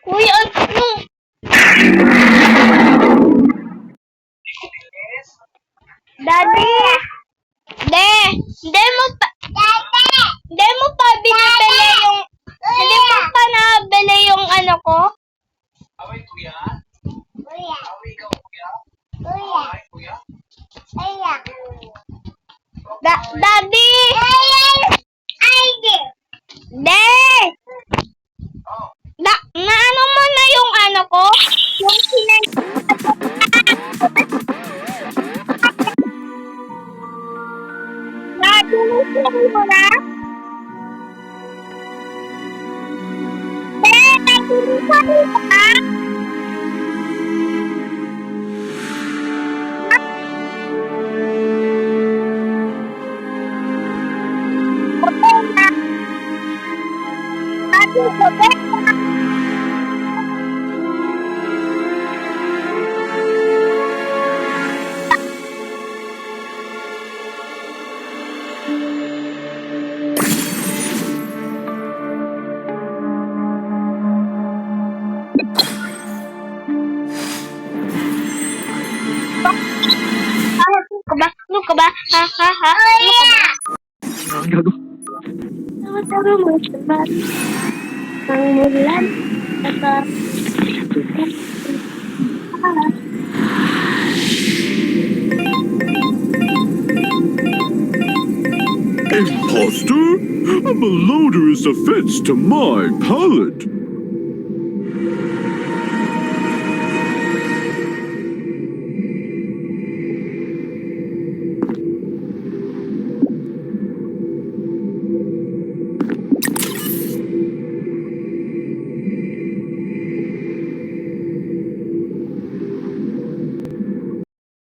Kuya, ano? Daddy! Hindi mo pa binibili yung, hindi mo pa nabili yung ano ko? Away, kuya? Kuya. Away ka, kuya? Kuya. Ay, kuya? Kuya. Daddy! De! Oh, Naano mo na yung ano ko? Yung Nadunusin mo na? De! Nadunusin mo na? Okay na. Nadunusin mo na? Ano ka ba? Ha? Ano ka ba? Taro mo sa bat. Ang mulan. Imposter? A malodorous offense to my palate.